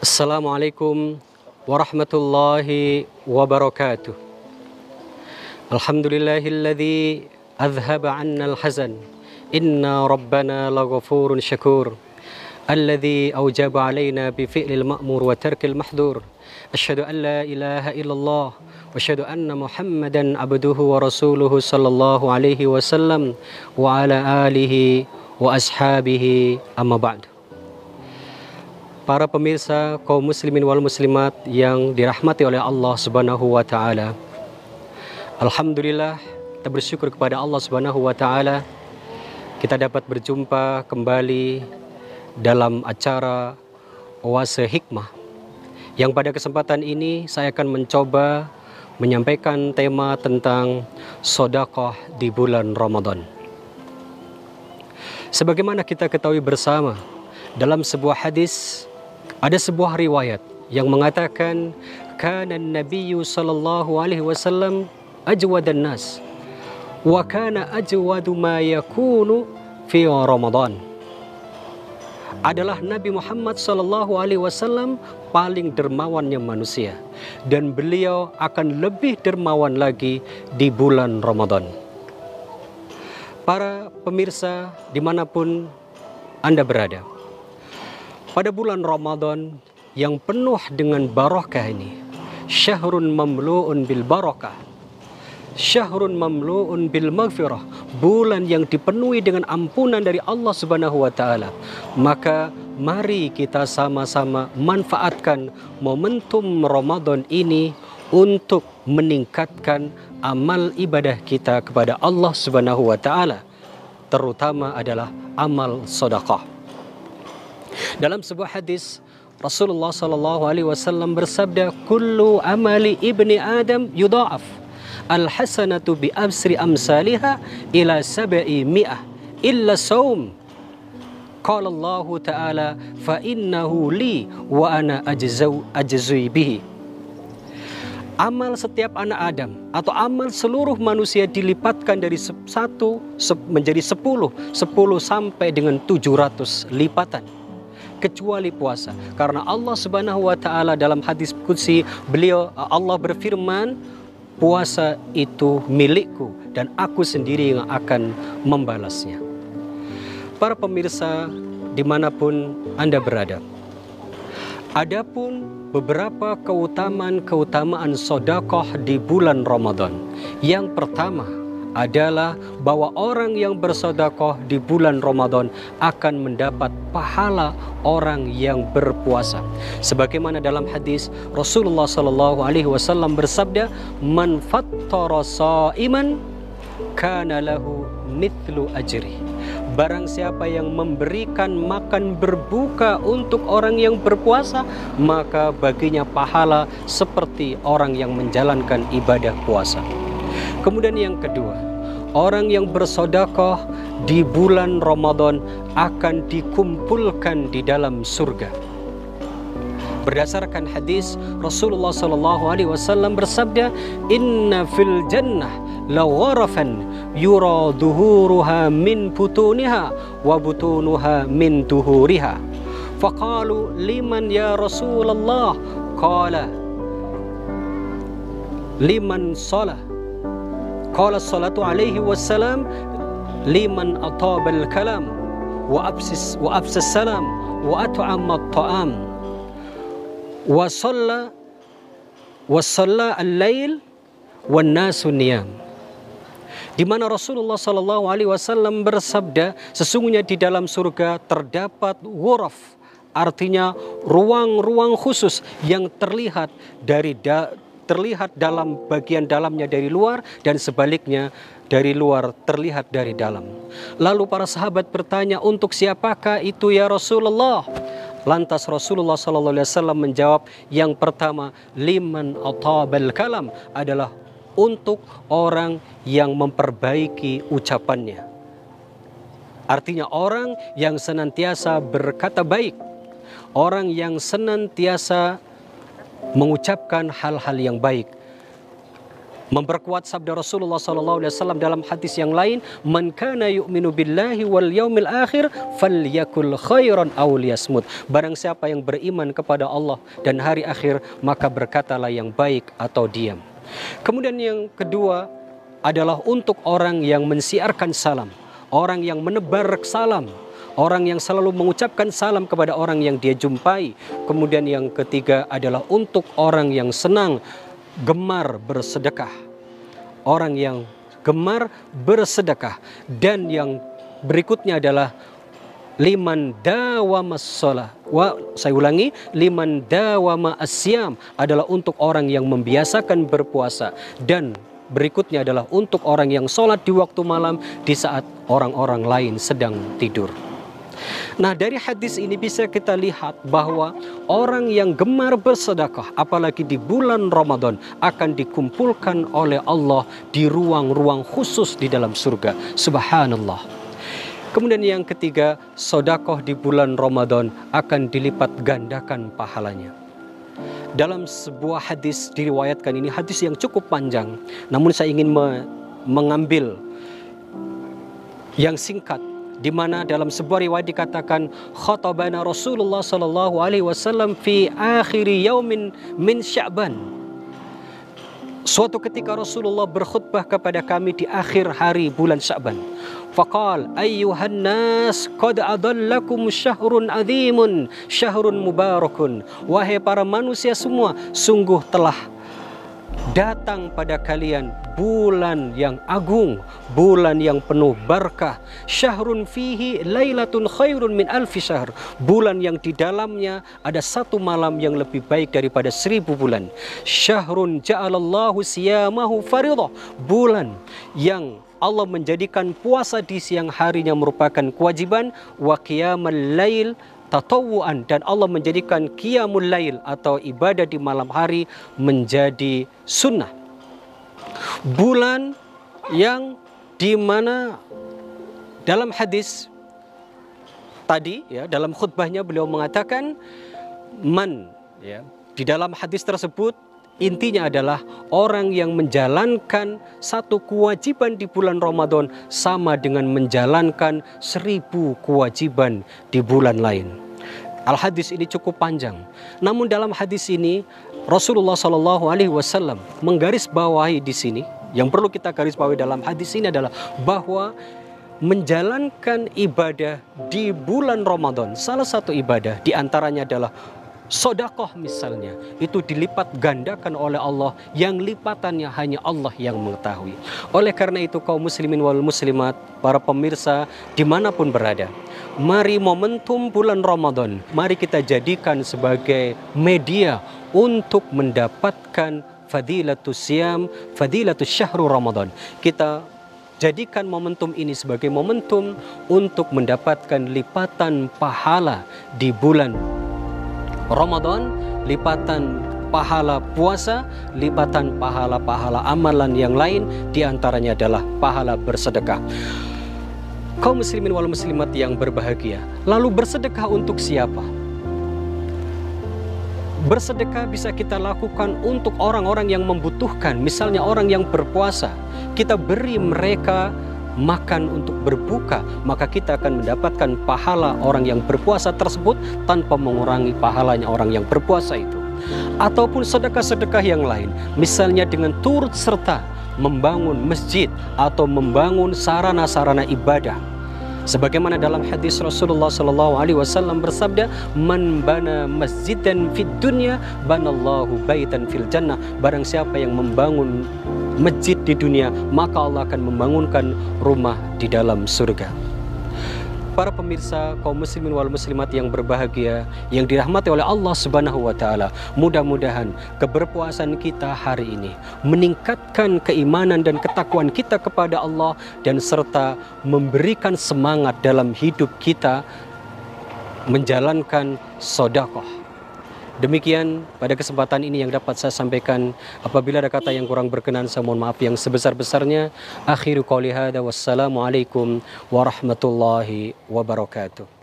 Assalamualaikum warahmatullahi wabarakatuh. Alhamdulillahilladzi azhaba 'anna al-hazan. Inna rabbana laghafurun syakur. Alladzi aujaba 'alaina bi fi'lil ma'mur wa tarkil mahdhur. Asyhadu an la ilaha illallah wa asyhadu anna Muhammadan abduhu wa rasuluhu sallallahu alaihi wasallam wa ala alihi wa ashabihi amma ba'du. Para pemirsa kaum muslimin wal muslimat yang dirahmati oleh Allah Subhanahu wa taala. Alhamdulillah, kita bersyukur kepada Allah Subhanahu wa taala kita dapat berjumpa kembali dalam acara Oase Hikmah. Yang pada kesempatan ini saya akan mencoba menyampaikan tema tentang sedekah di bulan Ramadan. Sebagaimana kita ketahui bersama, dalam sebuah hadis ada sebuah riwayat yang mengatakan kana Nabiyyu sallallahu alaihi wasallam ajwadan nas wa kana ajwadu ma yakunu fi Ramadan. Adalah Nabi Muhammad sallallahu alaihi wasallam paling dermawannya manusia, dan beliau akan lebih dermawan lagi di bulan Ramadan. Para pemirsa dimanapun Anda berada, pada bulan Ramadan yang penuh dengan barakah ini, syahrun mamlu'un bil barakah, syahrun mamlu'un bil maghfirah, bulan yang dipenuhi dengan ampunan dari Allah Subhanahu wa taala. Maka mari kita sama-sama manfaatkan momentum Ramadan ini untuk meningkatkan amal ibadah kita kepada Allah Subhanahu wa taala, terutama adalah amal sedekah. Dalam sebuah hadis, Rasulullah sallallahu alaihi wasallam bersabda, "Kullu amali ibni Adam yudha'af. Al-hasanatu bi absri amsalihha ila 700 illa saum." Qala Allah Ta'ala, "Fa innahu li wa ana ajzui bihi." Amal setiap anak Adam atau amal seluruh manusia dilipatkan dari 1 menjadi 10 sampai dengan 700 lipatan, kecuali puasa. Karena Allah Subhanahu wa taala dalam hadis qudsi, Allah berfirman, puasa itu milikku dan aku sendiri yang akan membalasnya. Para pemirsa dimanapun Anda berada, adapun beberapa keutamaan sedekah di bulan Ramadan. Yang pertama adalah bahwa orang yang bersedekah di bulan Ramadan akan mendapat pahala orang yang berpuasa. Sebagaimana dalam hadis Rasulullah sallallahu alaihi wasallam bersabda, "Man fattara sha'iman kana lahu mithlu ajri." Barang siapa yang memberikan makan berbuka untuk orang yang berpuasa, maka baginya pahala seperti orang yang menjalankan ibadah puasa. Kemudian yang kedua, orang yang bersedekah di bulan Ramadan akan dikumpulkan di dalam surga. Berdasarkan hadis Rasulullah sallallahu alaihi wasallam bersabda, "Inna fil jannah la gharafan yura duhuruha min butuniha wa butunuha min duhuriha." Faqalu, "Liman ya Rasulullah?" Qala, "Liman shalah." Qala salatu alaihi wassalam, "Liman atabal kalam wa absis salam wa at'ama at-ta'am wa shalla al-lail wan nasu niyam." Di mana Rasulullah sallallahu alaihi wasallam bersabda, sesungguhnya di dalam surga terdapat ghuraf, artinya ruang-ruang khusus yang terlihat dalam bagian dalamnya dari luar, dan sebaliknya dari luar terlihat dari dalam. Lalu para sahabat bertanya, "Untuk siapakah itu ya Rasulullah?" Lantas Rasulullah SAW menjawab, yang pertama, liman atabal kalam, adalah untuk orang yang memperbaiki ucapannya. Artinya orang yang senantiasa berkata baik, orang yang senantiasa mengucapkan hal-hal yang baik. Memperkuat sabda Rasulullah SAW dalam hadis yang lain, "Man kana yu'minu billahi wal yaumil akhir falyakul khairan aw liyasmut." Barang siapa yang beriman kepada Allah dan hari akhir, maka berkatalah yang baik atau diam. Kemudian yang kedua adalah untuk orang yang mensiarkan salam, orang yang menebar salam, orang yang selalu mengucapkan salam kepada orang yang dia jumpai. Kemudian yang ketiga adalah untuk orang yang senang gemar bersedekah, orang yang gemar bersedekah. Dan yang berikutnya adalah liman dawama shalah. Saya ulangi, liman dawama asyam adalah untuk orang yang membiasakan berpuasa. Dan berikutnya adalah untuk orang yang sholat di waktu malam di saat orang-orang lain sedang tidur. Nah, dari hadis ini bisa kita lihat bahwa orang yang gemar bersedekah, apalagi di bulan Ramadan, akan dikumpulkan oleh Allah di ruang-ruang khusus di dalam surga. Subhanallah. Kemudian yang ketiga, sedekah di bulan Ramadan akan dilipat gandakan pahalanya. Dalam sebuah hadis diriwayatkan, ini hadis yang cukup panjang, namun saya ingin mengambil yang singkat, di mana dalam sebuah riwayat dikatakan, khatabana Rasulullah sallallahu alaihi wasallam fi akhiri yaumin min Sya'ban. Suatu ketika Rasulullah berkhutbah kepada kami di akhir hari bulan Sya'ban. Faqal, ayyuhan nas, qad adallakum syahrun azimun, syahrun mubarakun. Wahai para manusia semua, sungguh telah datang pada kalian bulan yang agung, bulan yang penuh berkah. Syahrun fihi lailatun khairun min alfi syahr. Bulan yang di dalamnya ada satu malam yang lebih baik daripada 1000 bulan. Syahrun ja'alallahu siyamahu faridah. Bulan yang Allah menjadikan puasa di siang harinya merupakan kewajiban. Wa qiyamal lail tatawuan, dan Allah menjadikan qiyamul lail atau ibadah di malam hari menjadi sunnah. Bulan yang dimana dalam hadis tadi, ya, dalam khutbahnya beliau mengatakan di dalam hadis tersebut intinya adalah orang yang menjalankan satu kewajiban di bulan Ramadan sama dengan menjalankan 1000 kewajiban di bulan lain. Al-hadis ini cukup panjang. Namun dalam hadis ini Rasulullah SAW menggarisbawahi di sini, yang perlu kita garisbawahi dalam hadis ini adalah bahwa menjalankan ibadah di bulan Ramadan, salah satu ibadah diantaranya adalah sedekah misalnya, itu dilipat gandakan oleh Allah, yang lipatannya hanya Allah yang mengetahui. Oleh karena itu kaum muslimin wal muslimat, para pemirsa dimanapun berada, mari momentum bulan Ramadan, mari kita jadikan sebagai media untuk mendapatkan fadilatus siyam, fadilatus syahrul Ramadan. Kita jadikan momentum ini sebagai momentum untuk mendapatkan lipatan pahala di bulan Ramadan, lipatan pahala puasa, lipatan pahala-pahala amalan yang lain, diantaranya adalah pahala bersedekah. Kaum muslimin wal muslimat yang berbahagia, lalu bersedekah untuk siapa? Bersedekah bisa kita lakukan untuk orang-orang yang membutuhkan. Misalnya orang yang berpuasa, kita beri mereka makan untuk berbuka, maka kita akan mendapatkan pahala orang yang berpuasa tersebut tanpa mengurangi pahalanya orang yang berpuasa itu. Ataupun sedekah-sedekah yang lain, misalnya dengan turut serta membangun masjid atau membangun sarana-sarana ibadah. Sebagaimana dalam hadis Rasulullah SAW bersabda, man bana masjidan fid dunya banallahu baitan fil jannah. Barang siapa yang membangun masjid di dunia, maka Allah akan membangunkan rumah di dalam surga. Para pemirsa kaum muslimin wal muslimat yang berbahagia, yang dirahmati oleh Allah Subhanahu wa taala, mudah-mudahan keberpuasan kita hari ini meningkatkan keimanan dan ketakwaan kita kepada Allah, dan serta memberikan semangat dalam hidup kita menjalankan sedekah. Demikian pada kesempatan ini yang dapat saya sampaikan. Apabila ada kata yang kurang berkenan, saya mohon maaf yang sebesar-besarnya. Akhiru qouli hadza, wassalamualaikum warahmatullahi wabarakatuh.